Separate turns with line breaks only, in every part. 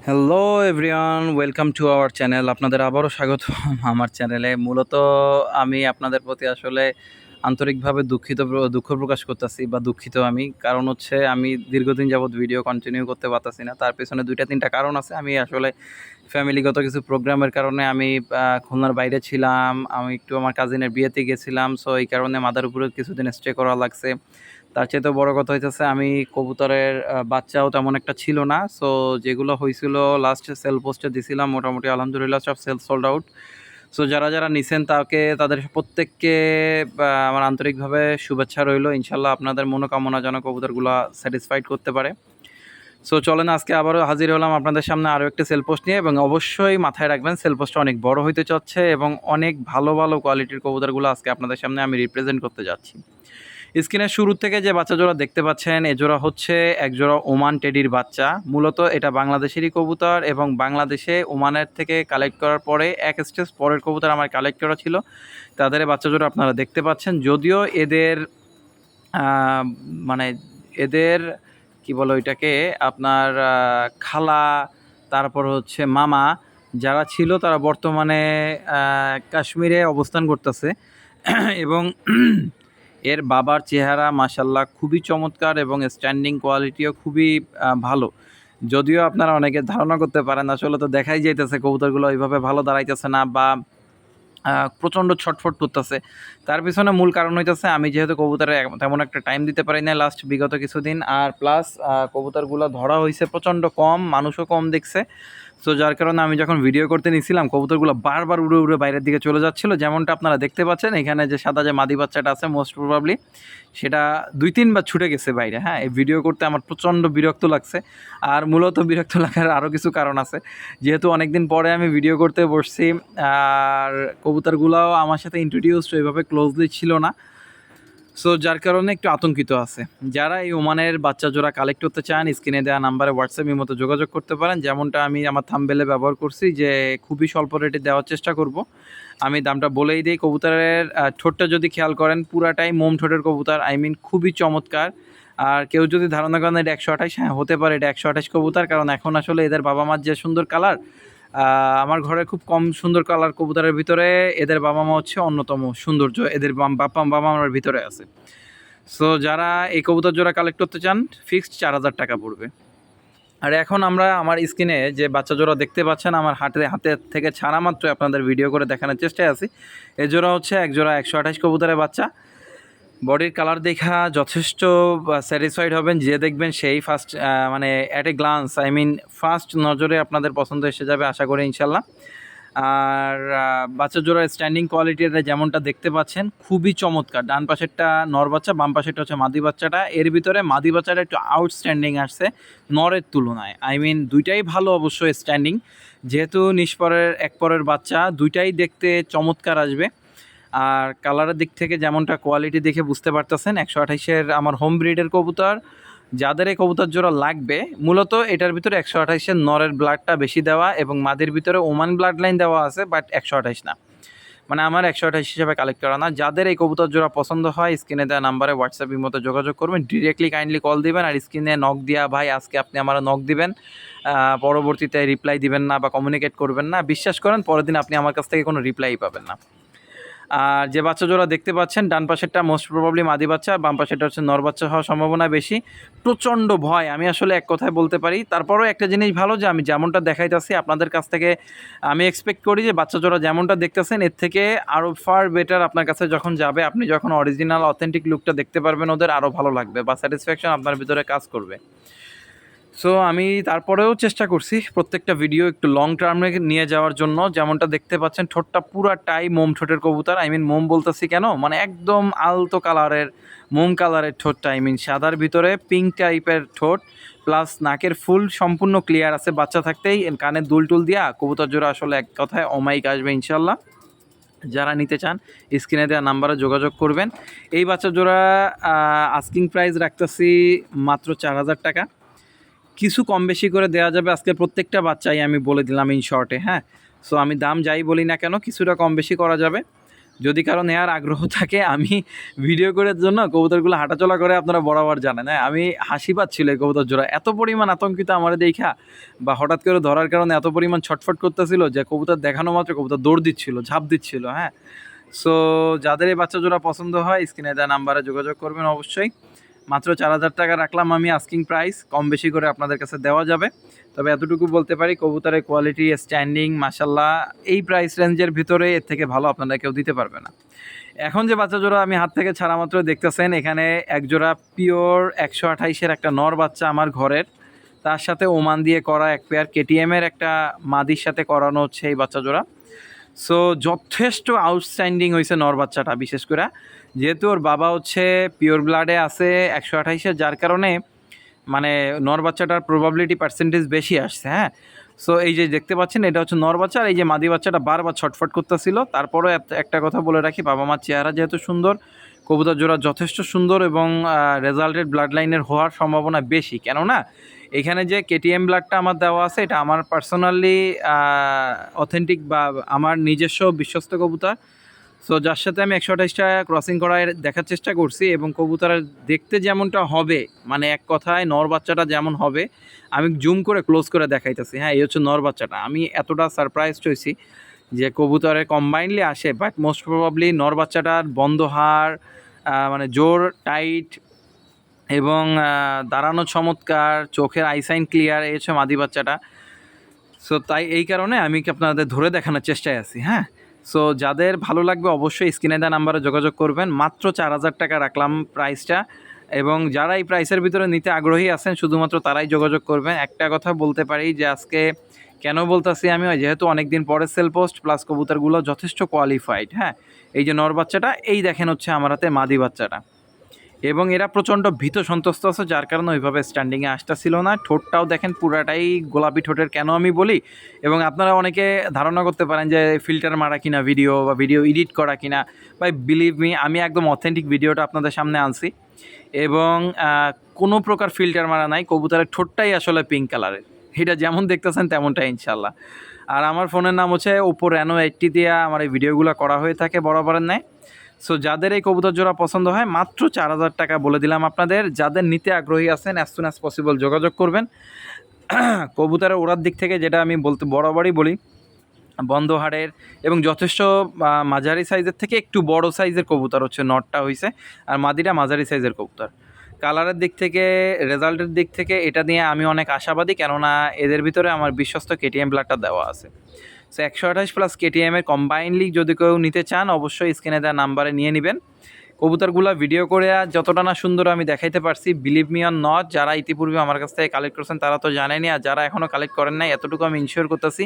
Hello everyone, welcome to our channel. আপনাদের আবারও স্বাগত আমার চ্যানেলে। মূলত আমি আপনাদের প্রতি আসলে আন্তরিকভাবে দুঃখ প্রকাশ করতেছি বা দুঃখিত আমি। কারণ হচ্ছে আমি দীর্ঘদিন যাবৎ ভিডিও কন্টিনিউ করতে পারতেছি না। তার পেছনে ২টা ৩টা কারণ আছে। আমি আসলে ফ্যামিলিগত কিছু প্রোগ্রামের কারণে আমি খুলনার বাইরে ছিলাম। আমি একটু আমার কাজিনের বিয়েতে গেছিলাম। সো এই কারণে মাদারীপুরে কিছুদিন স্টে করা লাগছে। তার চাইতেও বড় কথা হইতেছে আমি কবুতরের বাচ্চাও তেমন একটা ছিল না। সো যেগুলো হইছিল লাস্ট সেল পোস্টে দিছিলাম, মোটামুটি আলহামদুলিল্লাহ সব সেল সোল্ড আউট। সো যারা নিছেন তাদের প্রত্যেককে আমার আন্তরিকভাবে শুভেচ্ছা রইলো। ইনশাআল্লাহ আপনাদের মনোকামনা যেন কবুতরগুলা স্যাটিসফাইড করতে পারে। সো চলেন আজকে আবারও হাজির হলাম আপনাদের সামনে আরও একটা সেল পোস্ট নিয়ে, এবং অবশ্যই মাথায় রাখবেন সেল পোস্টটা অনেক বড় হইতে চাচ্ছে এবং অনেক ভালো কোয়ালিটির কবুতরগুলো আজকে আপনাদের সামনে আমি রিপ্রেজেন্ট করতে যাচ্ছি। স্ক্রিনের শুরু থেকে যে বাচ্চা জোড়া দেখতে পাচ্ছেন, এ জোড়া হচ্ছে এক জোড়া ওমান টেডির বাচ্চা। মূলত এটা বাংলাদেশেরই কবুতর এবং বাংলাদেশে ওমানের থেকে কালেক্ট করার পরে এক স্টেজ পরের কবুতর আমার কালেক্ট করা ছিল। তাদের বাচ্চা জোড়া আপনারা দেখতে পাচ্ছেন। যদিও এদের মানে এদের কি বলে ওইটাকে আপনার খালা, তারপর হচ্ছে মামা যারা ছিল তারা বর্তমানে কাশ্মীরে অবস্থান করতেছে এবং এর বাবার চেহারা মাশাল্লাহ খুবই চমৎকার এবং স্ট্যান্ডিং কোয়ালিটিও খুবই ভালো। যদিও আপনারা অনেকে ধারণা করতে পারেন আসলে তো দেখাই যাইতেছে কবুতরগুলো ওইভাবে ভালো দাঁড়াইতেছে না বা প্রচণ্ড ছটফট করতেছে। তার পিছনে মূল কারণ হইতেছে আমি যেহেতু কবুতরে তেমন একটা টাইম দিতে পারি না লাস্ট বিগত কিছুদিন, আর প্লাস কবুতরগুলো ধরা হয়েছে প্রচণ্ড কম, মানুষও কম দেখছে। সো যার কারণে আমি যখন ভিডিও করতে নিছিলাম কবুতরগুলো বারবার উড়ে উড়ে বাইরের দিকে চলে যাচ্ছিলো। যেমনটা আপনারা দেখতে পাচ্ছেন এখানে যে সাদা যে মাদি বাচ্চাটা আছে, মোস্ট প্রবাবলি সেটা ২-৩ বার ছুটে গেছে বাইরে। হ্যাঁ, এই ভিডিও করতে আমার প্রচণ্ড বিরক্ত লাগছে। আর মূলত বিরক্ত লাগার আরও কিছু কারণ আছে। যেহেতু অনেক দিন পরে আমি ভিডিও করতে বসছি, আর কবুতরগুলোও আমার সাথে ইন্ট্রোডিউসড ওইভাবে ক্লোজলি ছিল না। সো যার কারণে একটু আতঙ্কিত আছে। যারা এই ওমানের বাচ্চা জোড়া কালেক্ট করতে চান, স্ক্রিনে দেওয়া নাম্বারে হোয়াটসঅ্যাপের মতো যোগাযোগ করতে পারেন। যেমনটা আমি আমার থাম্বনেলে ব্যবহার করছি যে খুবই স্বল্প রেটে দেওয়ার চেষ্টা করব। আমি দামটা বলেই দিই। কবুতরের ঠোঁটটা যদি খেয়াল করেন পুরাটাই মোম ঠোঁটের কবুতর, আই মিন খুবই চমৎকার। আর কেউ যদি ধারণা করেন এটা ১২৮, হ্যাঁ হতে পারে এটা ১২৮ কবুতর, কারণ এখন আসলে এদের বাবা মার যে সুন্দর কালার, আমার ঘরে খুব কম সুন্দর কালার কবুতরের ভিতরে এদের বাবা মা হচ্ছে অন্যতম সৌন্দর্য, এদের বাবা মার ভিতরে আছে। সো যারা এই কবুতর জোড়া কালেক্ট করতে চান ফিক্সড ৪,০০০ টাকা পড়বে। আর এখন আমরা আমার স্ক্রিনে যে বাচ্চা জোড়া দেখতে পাচ্ছেন আমার হাতে থেকে ছাড়া মাত্র আপনাদের ভিডিও করে দেখানোর চেষ্টায় আছি। এই জোড়া হচ্ছে এক জোড়া ১২৮ কবুতরের বাচ্চা। বডির কালার দেখা যথেষ্ট স্যাটিসফাইড হবেন, যে দেখবেন সেই ফার্স্ট মানে at a glance, I mean first নজরে আপনাদের পছন্দ এসে যাবে আশা করি ইনশাল্লাহ। আর বাচ্চা জোড়ার স্ট্যান্ডিং কোয়ালিটিটা যেমনটা দেখতে পাচ্ছেন খুবই চমৎকার। ডান পাশেরটা নর বাচ্চা, বাম পাশেরটা হচ্ছে মাদি বাচ্চাটা। এর ভিতরে মাদি বাচ্চাটা একটু আউটস্ট্যান্ডিং আসছে নরের তুলনায়, আই মিন দুইটাই ভালো অবশ্যই স্ট্যান্ডিং। যেহেতু নিষ্পরের এক পরের বাচ্চা, দুইটাই দেখতে চমৎকার আসবে। আর কালারের দিক থেকে যেমনটা কোয়ালিটি দেখে বুঝতে পারতেছেন ১২৮-এর আমার হোম ব্রিডের কবুতর। যাদের এই কবুতর জোড়া লাগবে, মূলত এটার ভিতরে ১২৮-এর নরের ব্লাডটা বেশি দেওয়া এবং মাদির ভিতরে ওমান ব্লাড লাইন দেওয়া আছে, বাট ১২৮ না, মানে আমার ১২৮ হিসেবে কালেক্ট করা না। যাদের এই কবুতর জোড়া পছন্দ হয় স্ক্রিনে দেওয়া নাম্বারে হোয়াটসঅ্যাপের মতো যোগাযোগ করবেন, ডিরেক্টলি কাইন্ডলি কল দিবেন আর স্ক্রিনে নক দিয়া ভাই আজকে আপনি আমার নক দিবেন, পরবর্তীতে রিপ্লাই দিবেন না বা কমিউনিকেট করবেন না, বিশ্বাস করেন পরের দিন আপনি আমার কাছ থেকে কোনো রিপ্লাই পাবেন না। আর যে বাচ্চা জোড়া দেখতে পাচ্ছেন ডান পাশেরটা মোস্ট প্রবাবলি মাদি বাচ্চা, বাম পাশেরটা হচ্ছে নর বাচ্চা হওয়ার সম্ভাবনা বেশি। প্রচণ্ড ভয়, আমি আসলে এক কথায় বলতে পারি। তারপরেও একটা জিনিস ভালো যে আমি যেমনটা দেখাইতেছি আপনাদের কাছ থেকে আমি এক্সপেক্ট করি যে বাচ্চা জোড়া যেমনটা দেখতেছেন এর থেকে আরও ফার বেটার আপনার কাছে যখন যাবে, আপনি যখন অরিজিনাল অথেন্টিক লুকটা দেখতে পারবেন ওদের, আরও ভালো লাগবে বা স্যাটিসফ্যাকশন আপনার ভিতরে কাজ করবে। সো আমি তারপরেও চেষ্টা করছি প্রত্যেকটা ভিডিও একটু লং টার্মে নিয়ে যাওয়ার জন্য। যেমনটা দেখতে পাচ্ছেন ঠোঁটটা পুরাটাই মোম ঠোঁটের কবুতর, আই মিন মোম বলতেছি কেন, মানে একদম আলতো কালারের মোম কালারের ঠোঁটটা, আই মিন সাদার ভিতরে পিঙ্ক টাইপের ঠোঁট, প্লাস নাকের ফুল সম্পূর্ণ ক্লিয়ার আছে। বাচ্চা থাকতেই কানে দুল টুল দিয়া কবুতর জোড়া আসলে এক কথায় অমাইক আসবে ইনশাল্লাহ। যারা নিতে চান স্ক্রিনে দেওয়া নাম্বারে যোগাযোগ করবেন। এই বাচ্চা জোড়া আস্কিং প্রাইস রাখতেছি মাত্র ৪,০০০ টাকা। কিছু কম বেশি করে দেওয়া যাবে আজকে প্রত্যেকটা বাচ্চাই আমি বলে দিলাম ইন শর্টে। হ্যাঁ, সো আমি দাম যাই বলি না কেন কিছুটা কম বেশি করা যাবে। যদি কারো নেওয়ার আগ্রহ থাকে আমি ভিডিও করার জন্য কবুতরগুলো হাঁটাচলা করে আপনারা বরাবর জানেন। হ্যাঁ, আমি হাসি পাচ্ছিল এই কবুতর জোড়া এত পরিমাণ আতঙ্কিত আমার দেখা, বা হঠাৎ করে ধরার কারণে এত পরিমাণ ছটফট করতেছিল যে কবুতর দেখানো মাত্র কবুতর দৌড় দিচ্ছিল, ঝাঁপ দিচ্ছিল। হ্যাঁ, সো যাদের এই বাচ্চা জোড়া পছন্দ হয় স্ক্রিনে দেওয়া নাম্বারে যোগাযোগ করবেন অবশ্যই। মাত্র 4,000 টাকা রাখলাম আমি আস্কিং প্রাইস, কম বেশি করে আপনাদের কাছে দেওয়া যাবে। তবে এতটুকু বলতে পারি কবুতরের কোয়ালিটি, স্ট্যান্ডিং মাশাল্লাহ এই প্রাইস রেঞ্জের ভিতরে এর থেকে ভালো আপনারা কেউ দিতে পারবে না। এখন যে বাচ্চা জোড়া আমি হাত থেকে ছাড়া মাত্র দেখতেছেন, এখানে এক জোড়া পিওর 128-এর একটা নর বাচ্চা আমার ঘরের, তার সাথে ওমান দিয়ে করা এক পেয়ার কেটিএমের একটা মাদির সাথে করানো হচ্ছে এই বাচ্চা জোড়া। সো যথেষ্ট আউটস্ট্যান্ডিং হয়েছে নর বাচ্চাটা, বিশেষ করে যেহেতু ওর বাবা হচ্ছে পিওর ব্লাডে আছে 128-এর, যার কারণে মানে নর বাচ্চাটার প্রবাবিলিটি পার্সেন্টেজ বেশি আসছে। হ্যাঁ, সো এই যে দেখতে পাচ্ছেন এটা হচ্ছে নর বাচ্চা, আর এই যে মাদি বাচ্চাটা বারবার ছটফট করতেছিল। তারপরেও একটা কথা বলে রাখি, বাবা মার চেহারা যেহেতু সুন্দর, কবুতর জোড়া যথেষ্ট সুন্দর এবং রেজাল্টেড ব্লাড লাইনের হওয়ার সম্ভাবনা বেশি। কেননা এখানে যে কেটিএম ব্লাডটা আমার দেওয়া আছে এটা আমার পার্সোনালি অথেন্টিক বা আমার নিজস্ব বিশ্বস্ত কবুতর। সো যার সাথে আমি 128টা ক্রসিং করায় দেখার চেষ্টা করছি, এবং কবুতরের দেখতে যেমনটা হবে, মানে এক কথায় নর বাচ্চাটা যেমন হবে, আমি জুম করে ক্লোজ করে দেখাইতেছি। হ্যাঁ, এই হচ্ছে নর বাচ্চাটা। আমি এতটা সারপ্রাইজড হয়েছি যে কবুতরে কম্বাইনলি আসে, বাট মোস্ট প্রবাবলি নর বাচ্চাটার বন্ধ হাড়, মানে জোর টাইট এবং দাঁড়ানো চমৎকার, চোখের আইসাইন ক্লিয়ার, এই হচ্ছে মাদি বাচ্চাটা। সো তাই এই কারণে আমি কি আপনাদের ধরে দেখানোর চেষ্টায় আছি। হ্যাঁ, সো যাদের ভালো লাগবে অবশ্যই স্ক্রিনে দেওয়া নাম্বারে যোগাযোগ করবেন। মাত্র 4,000 টাকা রাখলাম প্রাইসটা, এবং যারা এই প্রাইসের ভিতরে নিতে আগ্রহী আছেন শুধুমাত্র তারাই যোগাযোগ করবেন। একটা কথা বলতে পারি যে আজকে কেন বলতেছি আমি, যেহেতু অনেক দিন পরে সেল পোস্ট, প্লাস কবুতরগুলো যথেষ্ট কোয়ালিফাইড। হ্যাঁ, এই যে নর বাচ্চাটা, এই দেখেন হচ্ছে আমার হাতে মাদি বাচ্চাটা, এবং এরা প্রচণ্ড ভীত সন্ত্রস্ত আছে, যার কারণে ওইভাবে স্ট্যান্ডিংয়ে আসতেছিল না। ঠোঁটটাও দেখেন পুরাটাই গোলাপি ঠোঁটের, কেন আমি বলি, এবং আপনারা অনেকে ধারণা করতে পারেন যে ফিল্টার মারা কিনা ভিডিও বা ভিডিও এডিট করা কিনা, বাই বিলিভ মি আমি একদম অথেন্টিক ভিডিওটা আপনাদের সামনে আনছি, এবং কোনো প্রকার ফিল্টার মারা নাই। কবুতরের ঠোঁটটাই আসলে পিঙ্ক কালারের, এটা যেমন দেখতেছেন তেমনটাই ইনশাল্লাহ। আর আমার ফোনের নাম হচ্ছে ওপো রেনো 80 দিয়ে আমার এই ভিডিওগুলো করা হয়ে থাকে বরাবরের ন্যায়। সো যাদের এই কবুতর জোড়া পছন্দ হয় মাত্র 4,000 টাকা বলে দিলাম আপনাদের। যাদের নিতে আগ্রহী আছেন অ্যাজ সুন অ্যাজ পসিবল যোগাযোগ করবেন। কবুতরের ওড়ার দিক থেকে যেটা আমি বরাবরই বলি, বন্ধ হাড়ের এবং যথেষ্ট মাঝারি সাইজের থেকে একটু বড় সাইজের কবুতর হচ্ছে নটটা হয়েছে, আর মাদিটা মাঝারি সাইজের কবুতর। কালারের দিক থেকে, রেজাল্টের দিক থেকে এটা নিয়ে আমি অনেক আশাবাদী, কেননা এদের ভিতরে আমার বিশ্বস্ত কেটিএম ব্লাডটা দেওয়া আছে। সো 128 প্লাস কেটিএমের কম্বাইনলি যদি কেউ নিতে চান অবশ্যই স্ক্রিনে দেওয়া নাম্বারে নিয়ে নেবেন। কবুতরগুলো ভিডিও করে যতটা না সুন্দর আমি দেখাইতে পারছি, বিলিভ মি অর নট, যারা ইতিপূর্বে আমার কাছ থেকে কালেক্ট করছেন তারা তো জানেনি, আর যারা এখনও কালেক্ট করেন নাই এতটুকু আমি ইনশিওর করতেছি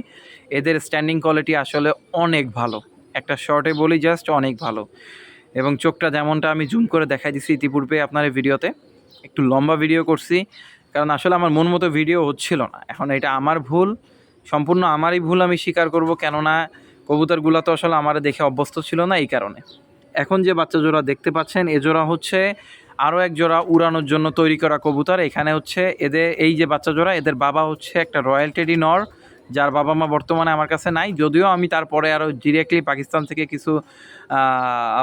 এদের স্ট্যান্ডিং কোয়ালিটি আসলে অনেক ভালো। একটা শর্টে বলি জাস্ট অনেক ভালো, এবং চোখটা যেমনটা আমি জুম করে দেখাই দিচ্ছি ইতিপূর্বে আপনার এই ভিডিওতে, একটু লম্বা ভিডিও করছি কারণ আসলে আমার মন মতো ভিডিও হচ্ছিল না। এখন এটা আমার ভুল, সম্পূর্ণ আমারই ভুল, আমি স্বীকার করব, কেননা কবুতরগুলো তো আসলে আমার দেখে অভ্যস্ত ছিল না এই কারণে। এখন যে বাচ্চা জোড়া দেখতে পাচ্ছেন এ জোড়া হচ্ছে আরও এক জোড়া উড়ানোর জন্য তৈরি করা কবুতর। এখানে হচ্ছে এদের এই যে বাচ্চা জোড়া, এদের বাবা হচ্ছে একটা রয়্যাল টেডি নর, যার বাবা মা বর্তমানে আমার কাছে নাই, যদিও আমি তারপরে আরও ডিরেক্টলি পাকিস্তান থেকে কিছু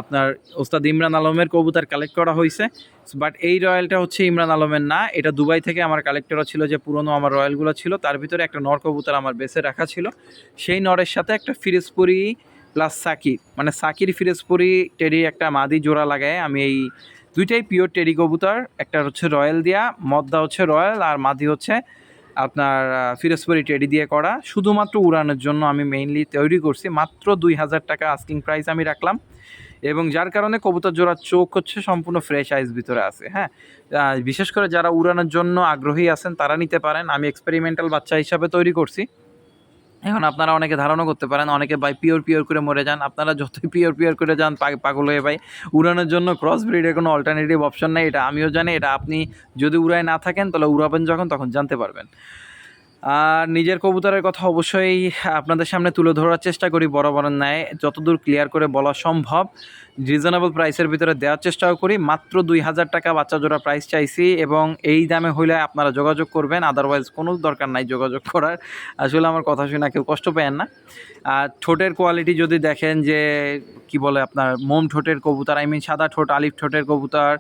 আপনার ওস্তাদ ইমরান আলমের কবুতর কালেক্ট করা হয়েছে। বাট এই রয়্যালটা হচ্ছে ইমরান আলমের না, এটা দুবাই থেকে আমার কালেক্টরা ছিল, যে পুরনো আমার রয়্যালগুলো ছিল তার ভিতরে একটা নর কবুতর আমার বেসে রাখা ছিল। সেই নরের সাথে একটা ফিরোজপুরি প্লাস সাকির, মানে সাকির ফিরোজপুরি টেডি একটা মাদি জোড়া লাগায় আমি এই দুইটাই পিওর টেডি কবুতর, একটা হচ্ছে রয়্যাল দিয়া, মদ্দা হচ্ছে রয়্যাল, আর মাদি হচ্ছে আপনার ফিরোজপুরি টেডি দিয়ে করা, শুধুমাত্র উড়ানোর জন্য আমি মেইনলি তৈরি করছি। মাত্র 2,000 টাকা আস্কিং প্রাইস আমি রাখলাম, এবং যার কারণে কবুতর জোড়ার চোখ হচ্ছে সম্পূর্ণ ফ্রেশ আইস ভিতরে আছে। হ্যাঁ, বিশেষ করে যারা উড়ানোর জন্য আগ্রহী আছেন তারা নিতে পারেন, আমি এক্সপেরিমেন্টাল বাচ্চা হিসাবে তৈরি করছি। এখন আপনারা অনেকে ধারণা করতে পারেন অনেকে ভাই পিওর করে মরে যান, আপনারা যতই পিওর করে যান পাগল হয়ে ভাই, উড়ানোর জন্য ক্রস ব্রিডের কোনো অল্টারনেটিভ অপশন নেই, এটা আমিও জানি, এটা আপনি যদি উড়ায় না থাকেন তাহলে উড়াবেন যখন তখন জানতে পারবেন। আর নিজের কবুতরের কথা অবশ্যই আপনাদের সামনে তুলে ধরার চেষ্টা করি বরাবরের ন্যায়, যতদূর ক্লিয়ার করে বলা সম্ভব রিজনেবল প্রাইসের ভিতরে দেওয়ার চেষ্টাও করি। মাত্র 2000 টাকা বাচ্চা জোড়া প্রাইস চাইছি, এবং এই দামে হইলে আপনারা যোগাযোগ করবেন, আদারওয়াইজ কোনো দরকার নাই যোগাযোগ করার। আসলে আমার কথা শুনে কেউ কষ্ট পেয়েন না। আর ঠোঁটের কোয়ালিটি যদি দেখেন যে কি বলে আপনার মোম ঠোঁটের কবুতর, আই মিন সাদা ঠোঁট আলিফ ঠোঁটের কবুতর,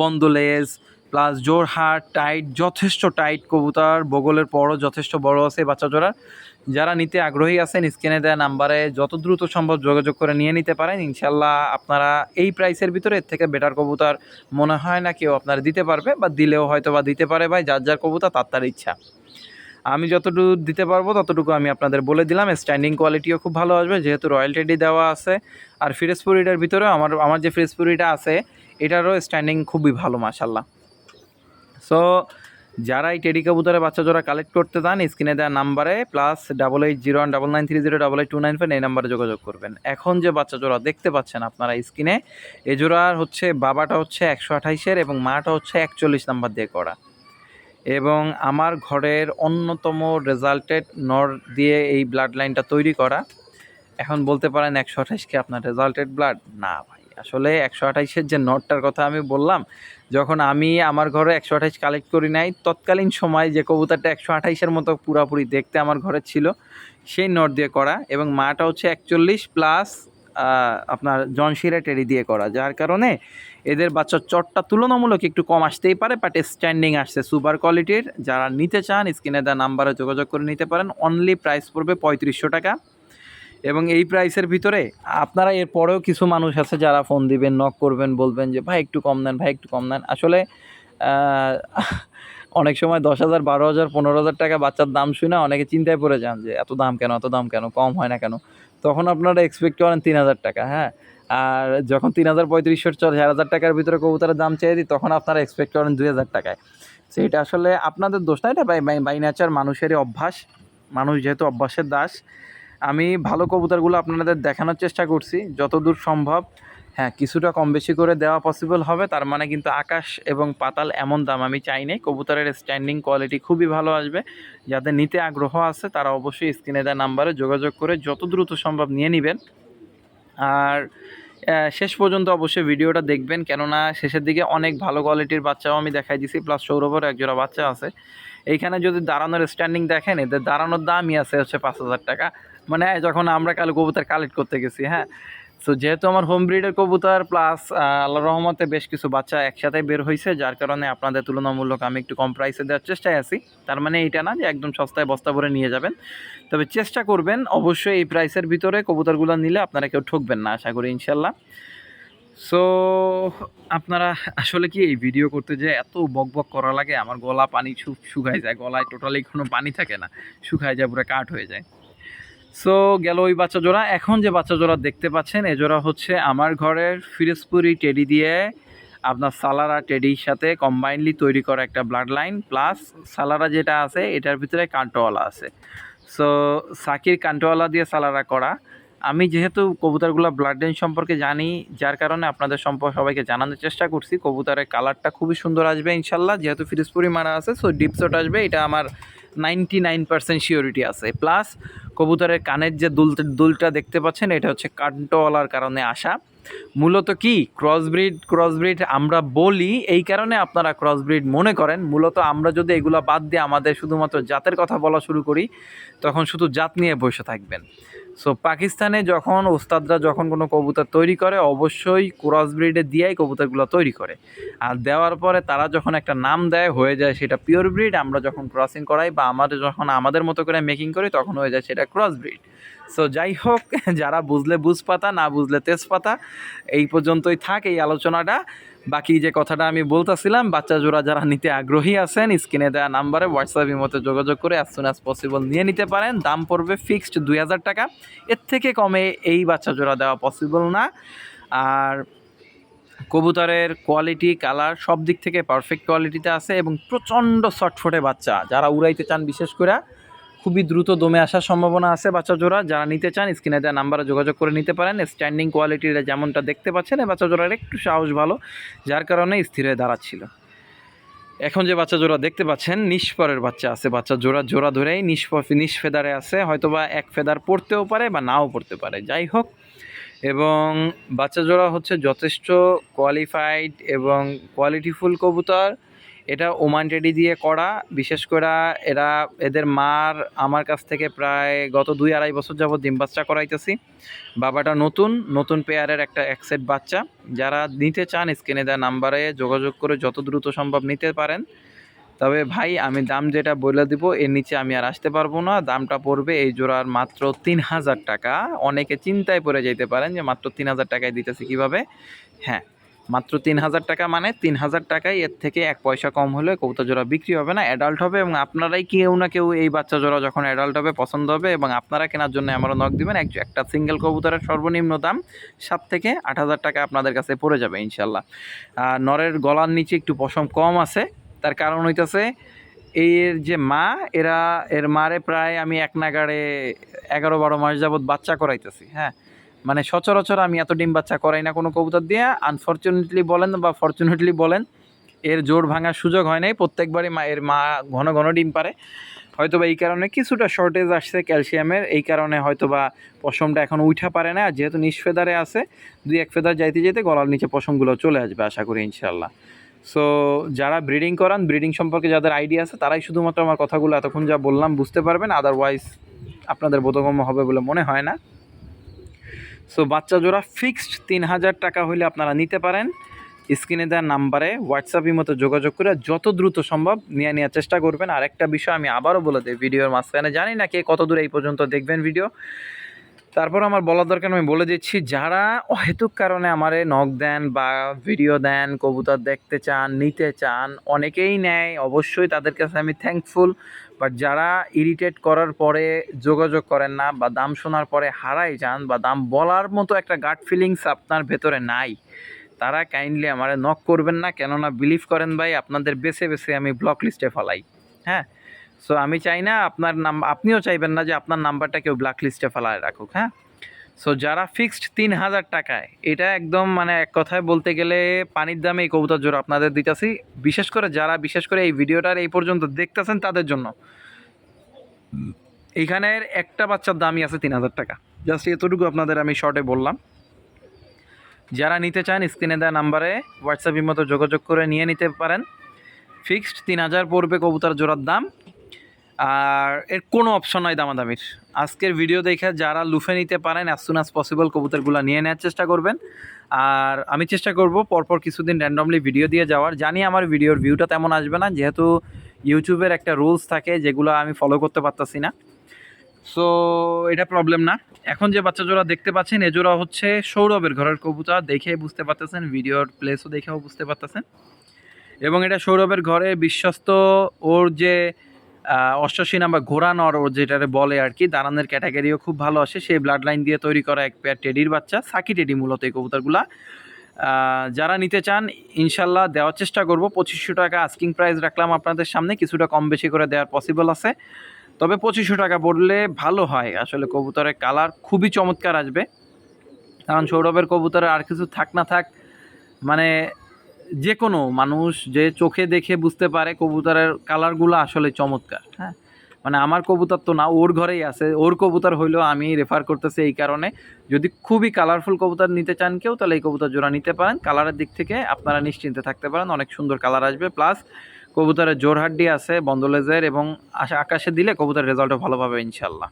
বন্ধ লেজ প্লাস জোড়হাট টাইট, যথেষ্ট টাইট কবুতর, বগলের পরও যথেষ্ট বড় আছে বাচ্চা জোড়া। যারা নিতে আগ্রহী আছেন স্ক্রিনে দেওয়া নাম্বারে যত দ্রুত সম্ভব যোগাযোগ করে নিয়ে নিতে পারেন। ইনশাল্লাহ আপনারা এই প্রাইসের ভিতরে এর থেকে বেটার কবুতর মনে হয় না কেউ আপনারা দিতে পারবে, বা দিলেও হয়তো বা দিতে পারে। ভাই যার যার কবুতর তার তার ইচ্ছা। আমি যতটুকু দিতে পারবো ততটুকু আমি আপনাদের বলে দিলাম। স্ট্যান্ডিং কোয়ালিটিও খুব ভালো আসবে যেহেতু রয়্যাল টেডি দেওয়া আছে। আর ফিরোজপুরিটার ভিতরেও আমার যে ফিরোজপুরিটা আছে এটারও স্ট্যান্ডিং খুবই ভালো মাশাল্লাহ। সো যারা এই টেডি কবুতরের বাচ্চা জোড়া কালেক্ট করতে চান স্ক্রিনে দেওয়া নাম্বারে +8019930882995 এই নাম্বারে যোগাযোগ করবেন। এখন যে বাচ্চা জোড়া দেখতে পাচ্ছেন আপনারা স্ক্রিনে, এ জোড়ার হচ্ছে বাবাটা হচ্ছে 128-এর এবং মাটা হচ্ছে 41 নাম্বার দিয়ে করা, এবং আমার ঘরের অন্যতম রেজাল্টেড নর দিয়ে এই ব্লাড লাইনটা তৈরি করা। এখন বলতে পারেন 128 কি আপনার রেজাল্টেড ব্লাড? না ভাই, আসলে 128-এর যে নটটার কথা আমি বললাম, যখন আমি আমার ঘরে 128 কালেক্ট করি নাই, তৎকালীন সময় যে কবুতরটা 128-এর মতো পুরাপুরি দেখতে আমার ঘরে ছিল সেই নট দিয়ে করা, এবং মাটা হচ্ছে 41 প্লাস আপনার জনশিরা টেরি দিয়ে করা, যার কারণে এদের বাচ্চার চটটা তুলনামূলক একটু কম আসতেই পারে, বাট স্ট্যান্ডিং আসছে সুপার কোয়ালিটির। যারা নিতে চান স্ক্রিনে দেওয়া নাম্বারে যোগাযোগ করে নিতে পারেন। অনলি প্রাইস পড়বে 3500 টাকা। এবং এই প্রাইসের ভিতরে আপনারা এরপরেও কিছু মানুষ আছে যারা ফোন দিবেন, নক করবেন, বলবেন যে ভাই একটু কম নেন, ভাই একটু কম নেন। আসলে অনেক সময় 10,000 12,000 15,000 টাকা বাচ্চার দাম শুনে অনেকে চিন্তায় পড়ে যান যে এত দাম কেন, এত দাম কেন, কম হয় না কেন। তখন আপনারা এক্সপেক্ট করেন 3,000 টাকা, হ্যাঁ। আর যখন 3,000 3500 4,000 টাকার ভিতরে কবুতরের দাম চেয়ে দিই তখন আপনারা এক্সপেক্ট করেন 2,000 টাকায়। সেটা আসলে আপনাদের দোষ না, এটা বাই নেচার মানুষেরই অভ্যাস। মানুষ যেহেতু অভ্যাসের দাস। আমি ভালো কবুতরগুলো আপনাদের দেখানোর চেষ্টা করছি যতদূর সম্ভব। হ্যাঁ, কিছুটা কম বেশি করে দেওয়া পসিবল হবে, তার মানে কিন্তু আকাশ এবং পাতাল এমন দাম আমি চাই নাই। কবুতরের স্ট্যান্ডিং কোয়ালিটি খুবই ভালো আসবে। যাদের নিতে আগ্রহ আছে তারা অবশ্যই স্ক্রিনে দেওয়া নাম্বারে যোগাযোগ করে যত দ্রুত সম্ভব নিয়ে নেবেন। আর শেষ পর্যন্ত অবশ্যই ভিডিওটা দেখবেন, কেননা শেষের দিকে অনেক ভালো কোয়ালিটির বাচ্চাও আমি দেখাই দিছি, প্লাস সৌরভের একজোড়া বাচ্চা আছে। এইখানে যদি দাঁড়ানোর স্ট্যান্ডিং দেখেন, এদের দাঁড়ানোর দামই আছে হচ্ছে 5,000 টাকা। মানে যখন আমরা কালো কবুতর কালেক্ট করতে গেছি, হ্যাঁ। সো যেহেতু আমার হোম ব্রিডের কবুতর প্লাস আল্লাহর রহমতে বেশ কিছু বাচ্চা একসাথে বের হয়েছে, যার কারণে আপনাদের তুলনামূলক আমি একটু কম প্রাইসে দেওয়ার চেষ্টায় আছি। তার মানে এইটা না যে একদম সস্তায় বস্তা ভরে নিয়ে যাবেন, তবে চেষ্টা করবেন অবশ্যই এই প্রাইসের ভিতরে কবুতরগুলো নিলে আপনারা কেউ ঠকবেন না, আশা করি ইনশাল্লাহ। সো আপনারা আসলে কি এই ভিডিও করতে যে এত বকবক করা লাগে, আমার গলা পানি শুকায় যায়, গলায় টোটালি কোনো পানি থাকে না, শুকায় যায়, পুরো কাঠ হয়ে যায়। সো গেল ওই বাচ্চা জোড়া। এখন যে বাচ্চা জোড়া দেখতে পাচ্ছেন এ জোড়া হচ্ছে আমার ঘরের ফিরোজপুরি টেডি দিয়ে আপনার সালারা টেডির সাথে কম্বাইনলি তৈরি করা একটা ব্লাড লাইন, প্লাস সালারা যেটা আছে এটার ভিতরে কান্টোয়ালা আছে। সো সাকির কান্টোয়ালা দিয়ে সালারা করা। আমি যেহেতু কবুতরগুলো ব্লাড লাইন সম্পর্কে জানি, যার কারণে আপনাদের সবাইকে জানানোর চেষ্টা করছি। কবুতরের কালারটা খুবই সুন্দর আসবে ইনশাল্লাহ, যেহেতু ফিরোজপুরি মারা আছে। সো ডিপ শট আসবে, এটা আমার 99% শিওরিটি আছে। প্লাস কবুতরের কানের যে দুলটা দেখতে পাচ্ছেন এটা হচ্ছে কান্টোয়ালার কারণে আসা। মূলত কি ক্রসব্রিড আমরা বলি এই কারণে আপনারা ক্রসব্রিড মনে করেন। মূলত আমরা যদি এগুলো বাদ দিয়ে আমাদের শুধুমাত্র জাতের কথা বলা শুরু করি তখন শুধু জাত নিয়ে বসে থাকবেন। সো পাকিস্তানে যখন ওস্তাদরা যখন কোনো কবুতর তৈরি করে অবশ্যই ক্রসব্রিডে দিয়েই কবুতরগুলো তৈরি করে, আর দেওয়ার পরে তারা যখন একটা নাম দেয় হয়ে যায় সেটা পিওর ব্রিড। আমরা যখন ক্রসিং করাই বা আমাদের মতো করে মেকিং করি তখন হয়ে যায় সেটা ক্রসব্রিড। সো যাই হোক, যারা বুঝলে বুঝপাতা, না বুঝলে তেজপাতা। এই পর্যন্তই থাক এই আলোচনাটা। বাকি যে কথাটা আমি বলতেছিলাম, বাচ্চা জোড়া যারা নিতে আগ্রহী আছেন স্ক্রিনে দেওয়া নাম্বারে হোয়াটসঅ্যাপের মতো যোগাযোগ করে অ্যাজ সুন অ্যাজ পসিবল নিয়ে নিতে পারেন। দাম পড়বে ফিক্সড 2,000 টাকা, এর থেকে কমে এই বাচ্চা জোড়া দেওয়া পসিবল না। আর কবুতরের কোয়ালিটি কালার সব দিক থেকে পারফেক্ট কোয়ালিটিতে আছে, এবং প্রচণ্ড শর্টফোটে বাচ্চা যারা উড়াইতে চান বিশেষ করে খুবই দ্রুত দমে আসার সম্ভাবনা আছে বাচ্চা জোড়া। যারা নিতে চান স্ক্রিনে দেওয়া নাম্বারে যোগাযোগ করে নিতে পারেন। স্ট্যান্ডিং কোয়ালিটির যেমনটা দেখতে পাচ্ছেন এই বাচ্চা জোড়ার একটু সাহস ভালো, যার কারণে স্থির হয়ে দাঁড়াচ্ছিল। এখন যে বাচ্চা জোড়া দেখতে পাচ্ছেন নিষ্পরের বাচ্চা আছে, বাচ্চা জোড়া ধরেই নিষ ফেদারে আছে, হয়তোবা এক ফেদার পড়তেও পারে বা নাও পড়তে পারে, যাই হোক। এবং বাচ্চা জোড়া হচ্ছে যথেষ্ট কোয়ালিফাইড এবং কোয়ালিটিফুল কবুতর। এটা ওমান টেডি দিয়ে করা, বিশেষ করে এদের মার আমার কাছ থেকে প্রায় গত 2-2.5 বছর যাবত ডিম বাচ্চা করাইতেছি। বাবাটা নতুন পেয়ারের একটা একসেট বাচ্চা। যারা নিতে চান স্ক্রিনে দেওয়া নাম্বারে যোগাযোগ করে যত দ্রুত সম্ভব নিতে পারেন। তবে ভাই আমি দাম যেটা বলে দিব এর নিচে আমি আর আসতে পারবো না। দামটা পড়বে এই জোড়ার মাত্র 3000 টাকা। অনেকে চিন্তায় পড়ে যেতে পারেন যে মাত্র 3000 টাকায় দিতেছি কীভাবে। হ্যাঁ, মাত্র 3000 টাকা, মানে 3000 টাকায় এর থেকে 1 পয়সা কম হলে কবুতর জোড়া বিক্রি হবে না, অ্যাডাল্ট হবে। এবং আপনারাই কেউ না কেউ এই বাচ্চা জোড়া যখন অ্যাডাল্ট হবে পছন্দ হবে এবং আপনারা কেনার জন্য আমারও নক দিবেন। একটা সিঙ্গেল কবুতরের সর্বনিম্ন দাম 7 থেকে 8000 টাকা আপনাদের কাছে পড়ে যাবে ইনশাল্লাহ। নরের গলার নিচে একটু পশম কম আছে, তার কারণ হইতেছে এর যে মা, এর মারে প্রায় আমি এক নাগাড়ে 11-12 মাস যাবৎ বাচ্চা করাইতেছি। হ্যাঁ, মানে সচরাচর আমি এত ডিম বাচ্চা করাই না কোনো কবুতর দিয়ে। আনফর্চুনেটলি বলেন বা ফর্চুনেটলি বলেন, এর জোর ভাঙার সুযোগ হয় নাই। প্রত্যেকবারই এর মা ঘন ঘন ডিম পারে। হয়তোবা এই কারণে কিছুটা শর্টেজ আসছে ক্যালসিয়ামের, এই কারণে হয়তোবা পশমটা এখন উঠা পারে না। যেহেতু নিষ ফেদারে আছে, 2-1 ফেদার যাইতে যেতে গলার নিচে পশমগুলো চলে আসবে আশা করি ইনশাল্লাহ। সো যারা ব্রিডিং করান, ব্রিডিং সম্পর্কে যাদের আইডিয়া আছে তারাই শুধুমাত্র আমার কথাগুলো এতক্ষণ যা বললাম বুঝতে পারবেন, আদারওয়াইজ আপনাদের বোধগম্য হবে বলে মনে হয় না। সো বাচ্চা জোড়া ফিক্সড 3000 টাকা হইলে আপনারা নিতে পারেন। স্ক্রিনে দেওয়ার নাম্বারে হোয়াটসঅ্যাপের মতো যোগাযোগ করে যত দ্রুত সম্ভব নিয়ে নেওয়ার চেষ্টা করবেন। আর একটা বিষয় আমি আবারও বলে দিই ভিডিওর মাঝখানে, জানি না কে কত দূর এই পর্যন্ত দেখবেন ভিডিও, তারপর আমার বলার দরকার আমি বলে দিচ্ছি, যারা অহেতুক কারণে আমারে নক দেন বা ভিডিও দেন, কবুতর দেখতে চান, নিতে চান, অনেকেই নেয়, অবশ্যই তাদের কাছে আমি থ্যাঙ্কফুল। বাট যারা ইরিটেট করার পরে যোগাযোগ করেন না বা দাম শোনার পরে হারাই যান বা দাম বলার মতো একটা গাট ফিলিংস আপনার ভেতরে নাই, তারা কাইন্ডলি আমারে নক করবেন না। কেননা বিলিভ করেন ভাই, আপনাদের বেছে বেছে আমি ব্লক লিস্টে ফেলাই। হ্যাঁ, সো আমি চাই না আপনিও চাইবেন না যে আপনার নাম্বারটা কেউ ব্ল্যাক লিস্টে ফেলায় রাখুক। হ্যাঁ, সো যারা ফিক্সড 3000 টাকায়, এটা একদম মানে এক কথায় বলতে গেলে পানির দামে এই কবুতর জোড়া আপনাদের দিতেছি। বিশেষ করে এই ভিডিওটার এই পর্যন্ত দেখতেছেন তাদের জন্য এইখানের একটা বাচ্চার দামই আছে 3000 টাকা। জাস্ট এতটুকু আপনাদের আমি শর্টে বললাম। যারা নিতে চান স্ক্রিনে দেওয়া নাম্বারে হোয়াটসঅ্যাপের মতো যোগাযোগ করে নিয়ে নিতে পারেন। ফিক্সড 3000 পড়বে কবুতর জোড়ার দাম, আর এর কোনো অপশন নয় দামাদামির। আজকের ভিডিও দেখে যারা লুফে নিতে পারেন অ্যাজ সুন অ্যাজ পসিবল কবুতরগুলো নিয়ে নেওয়ার চেষ্টা করবেন। আর আমি চেষ্টা করব পরপর কিছুদিন র্যান্ডমলি ভিডিও দিয়ে যাওয়ার। জানি আমার ভিডিওর ভিউটা তেমন আসবে না, যেহেতু ইউটিউবের একটা রুলস থাকে যেগুলো আমি ফলো করতে পারতাছি না। সো এটা প্রবলেম না। এখন যে বাচ্চা জোড়া দেখতে পাচ্ছেন এ জোড়া হচ্ছে সৌরভের ঘরের কবুতর, দেখে বুঝতে পারতেছেন, ভিডিওর প্লেসও দেখেও বুঝতে পারতেছেন। এবং এটা সৌরভের ঘরে বিশ্বস্ত, ওর যে 88 নাম্বার ঘোড়া নর ওর যেটারে বলে আর কি, দাঁড়ানোর ক্যাটাগরিও খুব ভালো আসে। সেই ব্লাড লাইন দিয়ে তৈরি করা এক পেয়ার টেডির বাচ্চা, সাকি টেডি মূলত এই কবুতরগুলা। যারা নিতে চান ইনশাল্লাহ দেওয়ার চেষ্টা করব। 2500 টাকা আস্কিং প্রাইস রাখলাম আপনাদের সামনে, কিছুটা কম বেশি করে দেওয়ার পসিবল আছে। তবে 2500 টাকা পড়লে ভালো হয়। আসলে কবুতরের কালার খুবই চমৎকার আসবে, কারণ সৌরভের কবুতরের আর কিছু থাক না থাক, মানে যে কোনো মানুষ যে চোখে দেখে বুঝতে পারে কবুতরের কালারগুলো আসলে চমৎকার। হ্যাঁ, মানে আমার কবুতর তো না, ওর ঘরেই আছে, ওর কবুতর হইলেও আমি রেফার করতেছি এই কারণে। যদি খুবই কালারফুল কবুতর নিতে চান কেউ, তাহলে এই কবুতর জোড়া নিতে পারেন। কালারের দিক থেকে আপনারা নিশ্চিন্তে থাকতে পারেন, অনেক সুন্দর কালার আসবে। প্লাস কবুতরের জোরহাড্ডি আছে, বন্দলেজের, এবং আকাশে দিলে কবুতরের রেজাল্টও ভালো পাবে ইনশাল্লাহ।